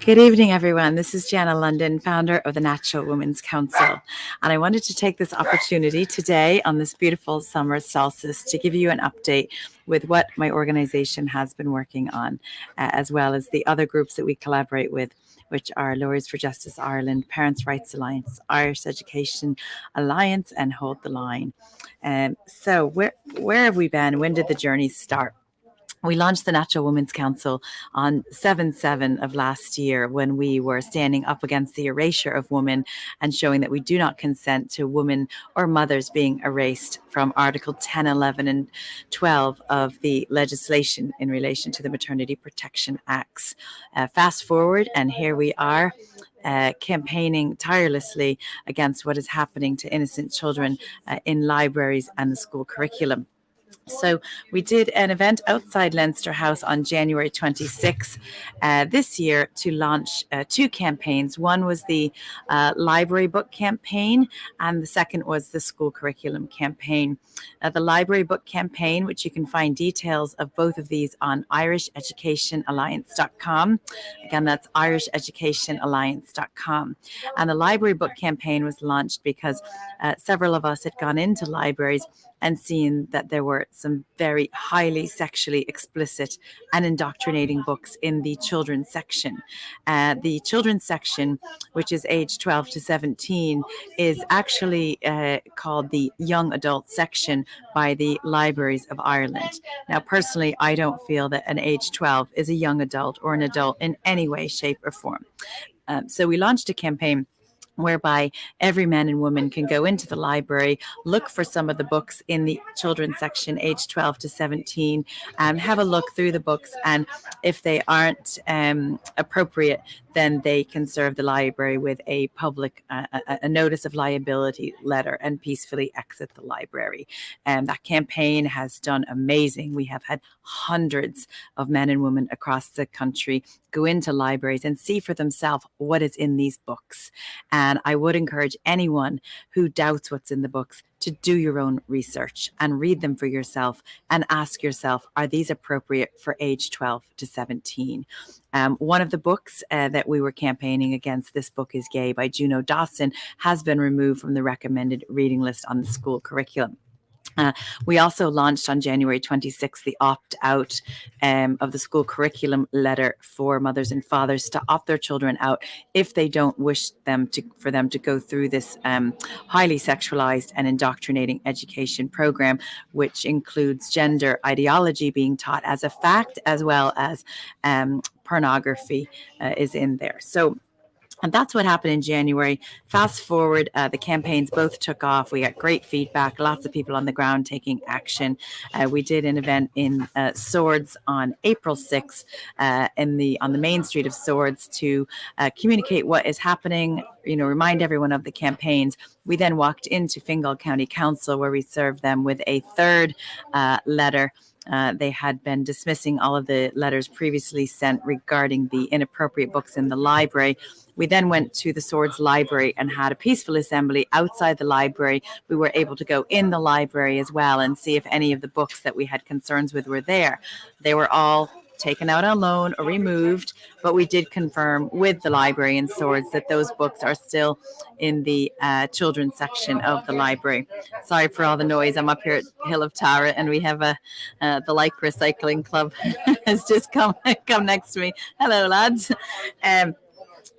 Good evening, everyone. This is Jana Lunden, founder of the Natural Women's Council. And I wanted to take this opportunity today on this beautiful summer solstice to give you an update with what my organization has been working on, as well as the other groups that we collaborate with, which are Lawyers for Justice Ireland, Parents' Rights Alliance, Irish Education Alliance, and Hold the Line. So where have we been? When did the journey start? We launched the Natural Women's Council on 7/7 of last year when we were standing up against the erasure of women and showing that we do not consent to women or mothers being erased from Article 10, 11 and 12 of the legislation in relation to the Maternity Protection Acts. Fast forward, and here we are. Campaigning tirelessly against what is happening to innocent children in libraries and the school curriculum. So we did an event outside Leinster House on January 26th this year to launch two campaigns. One was the library book campaign, and the second was the school curriculum campaign. The library book campaign, which you can find details of both of these on irisheducationalliance.com. Again, that's irisheducationalliance.com. And the library book campaign was launched because several of us had gone into libraries and seen that there were some very highly sexually explicit and indoctrinating books in the children's section. The children's section, which is age 12 to 17, is actually called the young adult section by the Libraries of Ireland. Now, personally, I don't feel that an age 12 is a young adult or an adult in any way, shape, or form. So we launched a campaign whereby every man and woman can go into the library, look for some of the books in the children's section, age 12 to 17, have a look through the books, and if they aren't appropriate, then they can serve the library with a public a notice of liability letter and peacefully exit the library. And that campaign has done amazing. We have had hundreds of men and women across the country go into libraries and see for themselves what is in these books. And I would encourage anyone who doubts what's in the books to do your own research and read them for yourself and ask yourself, are these appropriate for age 12 to 17? One of the books that we were campaigning against, This Book is Gay by Juno Dawson, has been removed from the recommended reading list on the school curriculum. We also launched on January 26th the opt-out of the school curriculum letter for mothers and fathers to opt their children out if they don't wish for them to go through this highly sexualized and indoctrinating education program, which includes gender ideology being taught as a fact, as well as pornography is in there. And that's what happened in January. Fast forward, the campaigns both took off. We got great feedback, lots of people on the ground taking action. We did an event in Swords on April 6th on the main street of Swords to communicate what is happening, remind everyone of the campaigns. We then walked into Fingal County Council, where we served them with a third letter. They had been dismissing all of the letters previously sent regarding the inappropriate books in the library. We then went to the Swords Library and had a peaceful assembly outside the library. We were able to go in the library as well and see if any of the books that we had concerns with were there. They were all taken out on loan or removed, but we did confirm with the library in Swords that those books are still in the children's section of the library. Sorry for all the noise. I'm up here at Hill of Tara, and we have the Lycra Cycling Club has just come next to me. Hello, lads.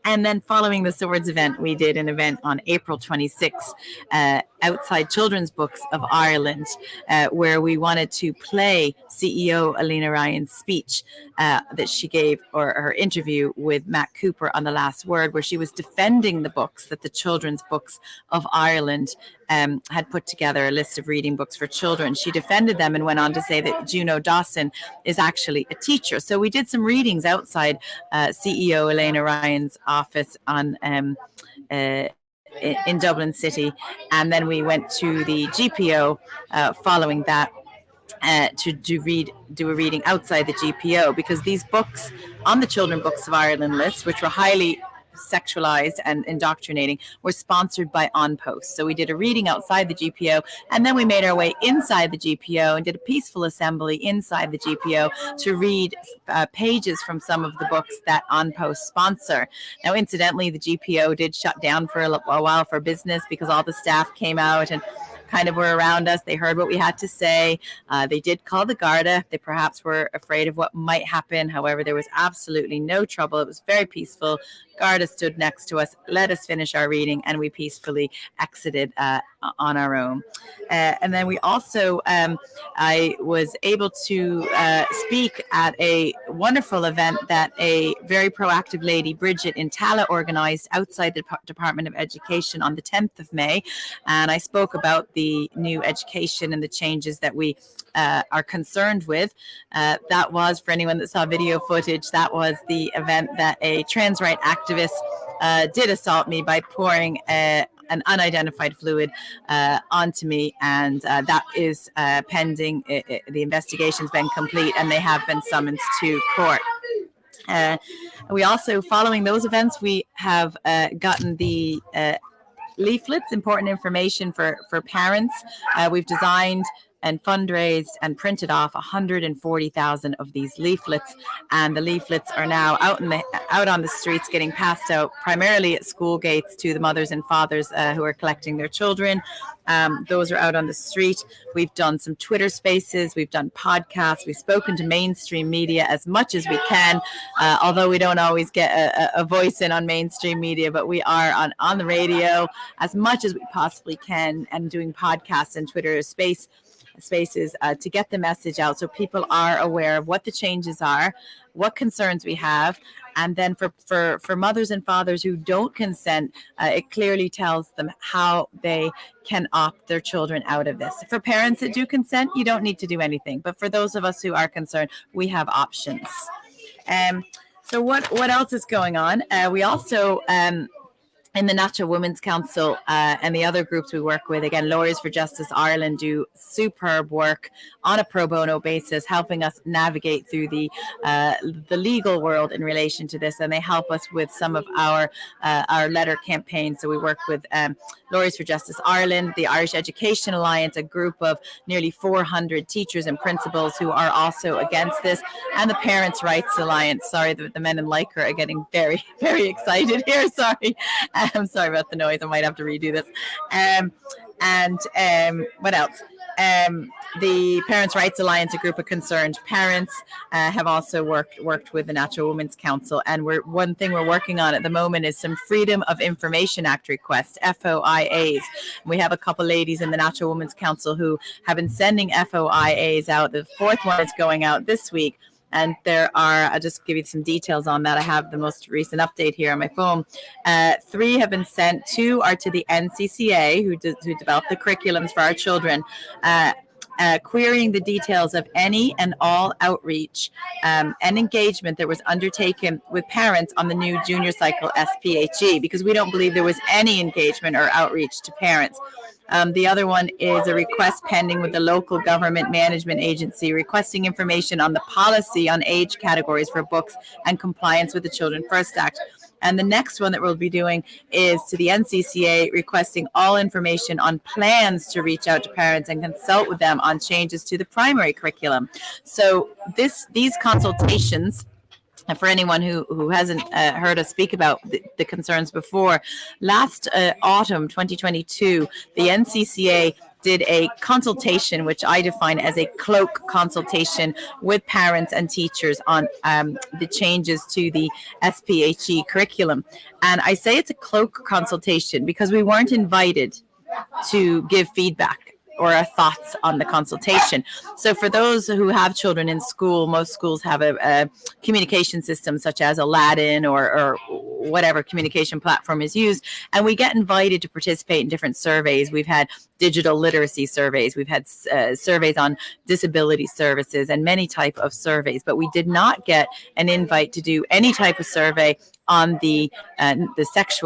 And then following the Swords event, we did an event on April 26th outside Children's Books of Ireland, where we wanted to play CEO Alina Ryan's speech that she gave, or her interview with Matt Cooper on The Last Word, where she was defending the books that the Children's Books of Ireland had put together, a list of reading books for children. She defended them and went on to say that Juno Dawson is actually a teacher. So we did some readings outside CEO Elena Ryan's office in Dublin City, and then we went to the GPO following that to do a reading outside the GPO, because these books on the Children's Books of Ireland list, which were highly sexualized and indoctrinating were sponsored by On Post. So we did a reading outside the GPO, and then we made our way inside the GPO and did a peaceful assembly inside the GPO to read pages from some of the books that On Post sponsor. Now, incidentally, the GPO did shut down for a while for business because all the staff came out and kind of were around us. They heard what we had to say. They did call the Garda. They perhaps were afraid of what might happen. However, there was absolutely no trouble. It was very peaceful. Garda stood next to us, let us finish our reading, and we peacefully exited on our own. And then we also, I was able to speak at a wonderful event that a very proactive lady, Bridget in Tala, organized outside the Department of Education on the 10th of May. And I spoke about the new education and the changes that we are concerned with. That was, for anyone that saw video footage, that was the event that a trans right activist did assault me by pouring an unidentified fluid onto me, and that is pending. The investigation's been complete, and they have been summoned to court. We also, following those events, we have gotten the leaflets, important information for parents. We've designed and fundraised and printed off 140,000 of these leaflets, and the leaflets are now out on the streets, getting passed out primarily at school gates to the mothers and fathers who are collecting their children. Those are out on the street. We've done some Twitter spaces, we've done podcasts, we've spoken to mainstream media as much as we can, although we don't always get a voice in on mainstream media, but we are on the radio as much as we possibly can, and doing podcasts and Twitter spaces to get the message out so people are aware of what the changes are, what concerns we have. And then for mothers and fathers who don't consent, it clearly tells them how they can opt their children out of this. For parents that do consent, you don't need to do anything. But for those of us who are concerned, we have options. So what else is going on? We also... in the Natural Women's Council and the other groups we work with, again, Lawyers for Justice Ireland do superb work on a pro bono basis, helping us navigate through the legal world in relation to this, and they help us with some of our letter campaigns. So we work with Lawyers for Justice Ireland, the Irish Education Alliance, a group of nearly 400 teachers and principals who are also against this, and the Parents' Rights Alliance. Sorry, the men in Lycra are getting very, very excited here. Sorry. I'm sorry about the noise. I might have to redo this. What else? The Parents' Rights Alliance, a group of concerned parents, have also worked with the Natural Women's Council. And one thing we're working on at the moment is some Freedom of Information Act requests, FOIAs. We have a couple ladies in the Natural Women's Council who have been sending FOIAs out. The fourth one is going out this week. And there are, I'll just give you some details on that. I have the most recent update here on my phone. 3 have been sent. 2 are to the NCCA, who developed the curriculums for our children, querying the details of any and all outreach and engagement that was undertaken with parents on the new junior cycle SPHE, because we don't believe there was any engagement or outreach to parents. The other one is a request pending with the local government management agency requesting information on the policy on age categories for books and compliance with the Children First Act. And the next one that we'll be doing is to the NCCA requesting all information on plans to reach out to parents and consult with them on changes to the primary curriculum. So these consultations, for anyone who hasn't heard us speak about the concerns before, last autumn 2022, the NCCA did a consultation, which I define as a cloak consultation with parents and teachers on the changes to the SPHE curriculum. And I say it's a cloak consultation because we weren't invited to give feedback or our thoughts on the consultation. So for those who have children in school, most schools have a communication system such as Aladdin or whatever communication platform is used, and we get invited to participate in different surveys. We've had digital literacy surveys, we've had surveys on disability services, and many type of surveys, but we did not get an invite to do any type of survey on the sex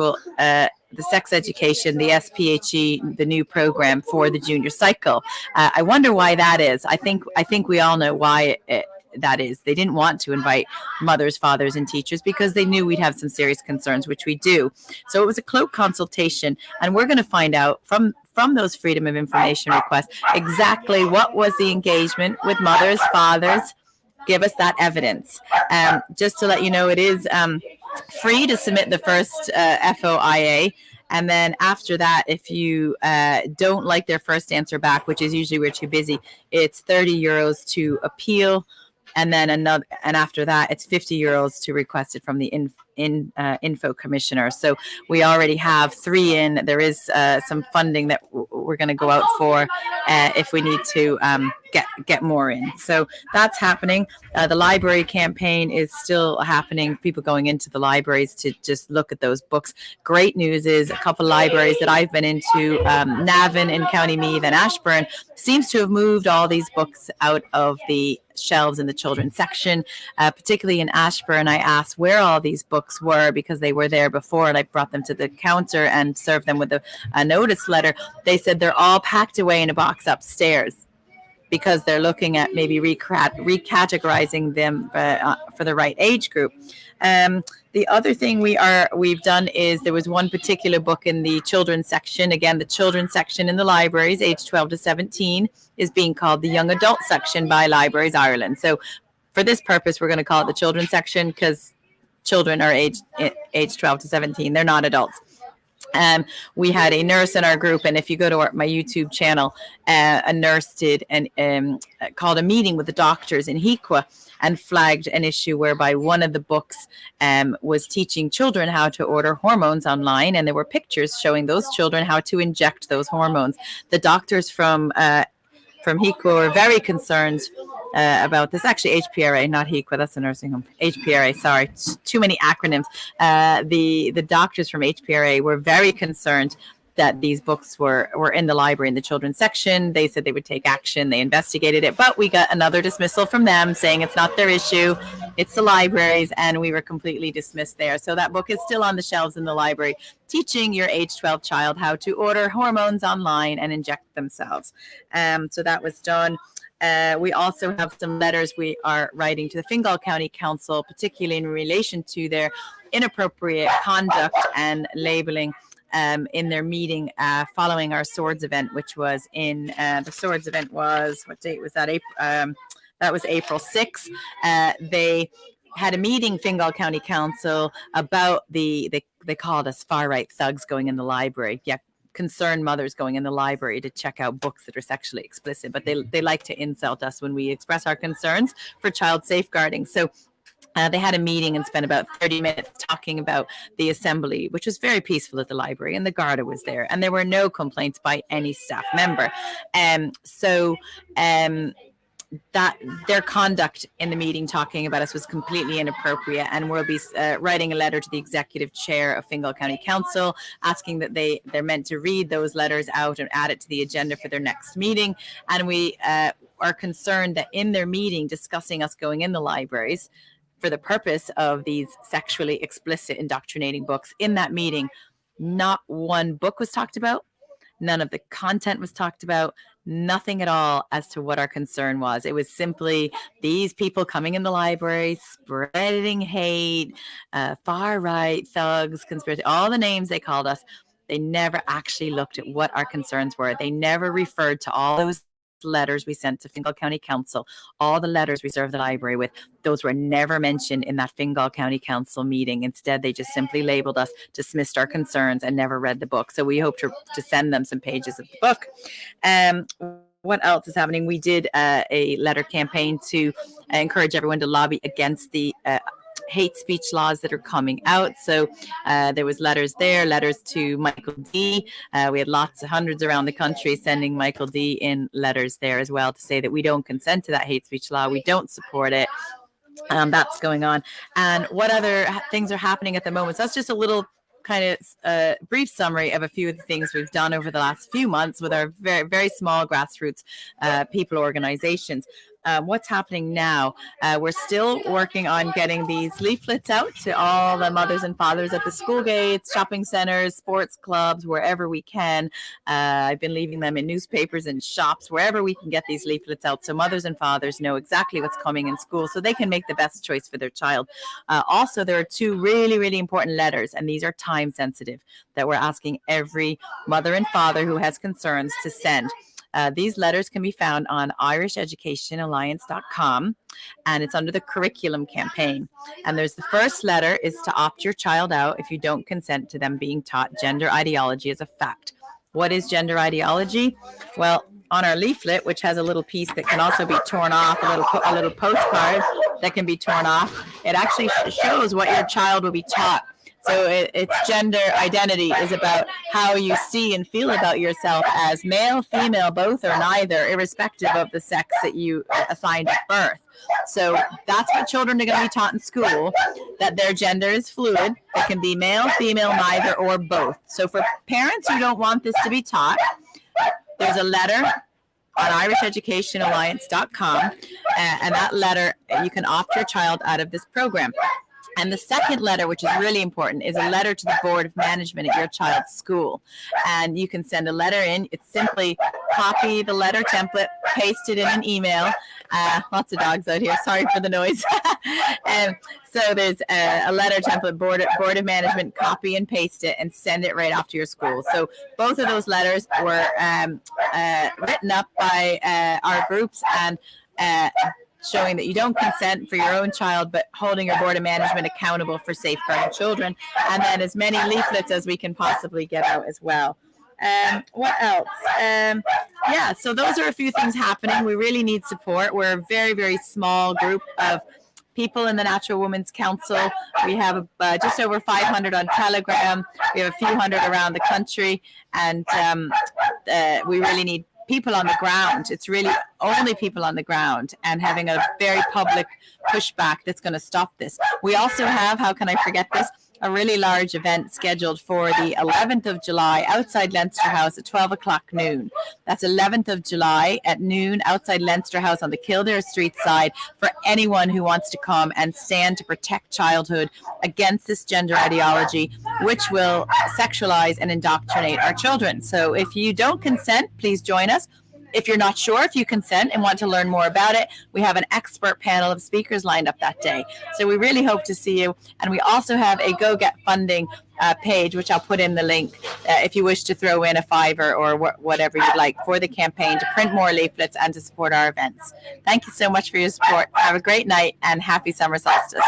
education, the SPHE, the new program for the junior cycle. I wonder why that is. I think we all know why that is. They didn't want to invite mothers, fathers, and teachers because they knew we'd have some serious concerns, which we do. So it was a cloak consultation, and we're going to find out from those freedom of information requests exactly what was the engagement with mothers, fathers. Give us that evidence. Just to let you know, it is free to submit the first FOIA. And then after that, if you don't like their first answer back, which is usually we're too busy, it's €30 to appeal. And then after that, it's €50 to request it from the info commissioner. So we already have 3 in. There is some funding that we're going to go out for if we need to get more in. So that's happening. The library campaign is still happening. People going into the libraries to just look at those books. Great news is a couple libraries that I've been into, Navan in County Meath and Ashburn, seems to have moved all these books out of the shelves in the children's section, particularly in Ashburn. I asked where all these books were because they were there before, and I brought them to the counter and served them with a notice letter. They said they're all packed away in a box upstairs because they're looking at maybe recategorizing them for the right age group. The other thing we've done is there was one particular book in the children's section. Again, the children's section in the libraries, age 12 to 17, is being called the young adult section by Libraries Ireland. So for this purpose, we're going to call it the children's section because children are age 12 to 17. They're not adults. We had a nurse in our group, and if you go to my YouTube channel, a nurse did called a meeting with the doctors in Hiqua and flagged an issue whereby one of the books was teaching children how to order hormones online, and there were pictures showing those children how to inject those hormones. The doctors from Hiqua were very concerned about this. Actually, HPRA, not Hiqua, that's a nursing home. HPRA, sorry, too many acronyms. The doctors from HPRA were very concerned that these books were in the library in the children's section. They said they would take action. They investigated it, but we got another dismissal from them saying it's not their issue. It's the libraries, and we were completely dismissed there. So that book is still on the shelves in the library, teaching your age 12 child how to order hormones online and inject themselves. So that was done. We also have some letters we are writing to the Fingal County Council, particularly in relation to their inappropriate conduct and labeling in their meeting following our swords event, which was in the swords event was, what date was that? That was April 6th. They had a meeting, Fingal County Council, about they called us far right thugs going in the library. Yeah, concerned mothers going in the library to check out books that are sexually explicit, but they like to insult us when we express our concerns for child safeguarding. So they had a meeting and spent about 30 minutes talking about the assembly, which was very peaceful at the library, and the Garda was there, and there were no complaints by any staff member. That their conduct in the meeting talking about us was completely inappropriate, and we'll be writing a letter to the executive chair of Fingal County Council asking that they're meant to read those letters out and add it to the agenda for their next meeting. And we are concerned that in their meeting discussing us going in the libraries for the purpose of these sexually explicit indoctrinating books, in that meeting not one book was talked about, none of the content was talked about, nothing at all as to what our concern was. It was simply these people coming in the library, spreading hate, far right thugs, conspiracy, all the names they called us. They never actually looked at what our concerns were. They never referred to all those letters we sent to Fingal County Council, all the letters we served the library with. Those were never mentioned in that Fingal County Council meeting. Instead, they just simply labeled us, dismissed our concerns, and never read the book. So we hope to send them some pages of the book. What else is happening? We did a letter campaign to encourage everyone to lobby against the hate speech laws that are coming out. So there was letters to Michael D. We had hundreds around the country sending Michael D in letters there as well to say that we don't consent to that hate speech law. We don't support it. That's going on. And what other things are happening at the moment? So that's just a little kind of brief summary of a few of the things we've done over the last few months with our very, very small grassroots people organizations. what's happening now? We're still working on getting these leaflets out to all the mothers and fathers at the school gates, shopping centers, sports clubs, wherever we can. I've been leaving them in newspapers and shops, wherever we can get these leaflets out, so mothers and fathers know exactly what's coming in school, so they can make the best choice for their child. Also, there are two really, really important letters, and these are time sensitive, that we're asking every mother and father who has concerns to send. These letters can be found on irisheducationalliance.com, and it's under the curriculum campaign. And there's the first letter is to opt your child out if you don't consent to them being taught gender ideology as a fact. What is gender ideology? Well, on our leaflet, which has a little piece that can also be torn off, a little postcard that can be torn off, it actually shows what your child will be taught. So it's gender identity is about how you see and feel about yourself as male, female, both, or neither, irrespective of the sex that you assigned at birth. So that's what children are going to be taught in school, that their gender is fluid. It can be male, female, neither, or both. So for parents who don't want this to be taught, there's a letter on irisheducationalliance.com, and that letter, you can opt your child out of this program. And the second letter, which is really important, is a letter to the Board of Management at your child's school. And you can send a letter in. It's simply copy the letter template, paste it in an email. Lots of dogs out here. Sorry for the noise. So there's a letter template, Board of Management, copy and paste it and send it right off to your school. So both of those letters were written up by our groups, and showing that you don't consent for your own child, but holding your Board of Management accountable for safeguarding children. And then as many leaflets as we can possibly get out as well. What else? So those are a few things happening. We really need support. We're a very, very small group of people in the Natural Women's Council. We have just over 500 on Telegram. We have a few hundred around the country, and we really need people on the ground. It's really only people on the ground, and having a very public pushback that's going to stop this. We also have, how can I forget this, a really large event scheduled for the 11th of July outside Leinster House at 12 o'clock noon. That's 11th of July at noon outside Leinster House on the Kildare Street side, for anyone who wants to come and stand to protect childhood against this gender ideology, which will sexualize and indoctrinate our children. So if you don't consent, please join us. If you're not sure if you consent and want to learn more about it, we have an expert panel of speakers lined up that day. So we really hope to see you. And we also have a Go Get Funding page, which I'll put in the link if you wish to throw in a $5 or whatever you'd like for the campaign to print more leaflets and to support our events. Thank you so much for your support. Have a great night and happy summer solstice.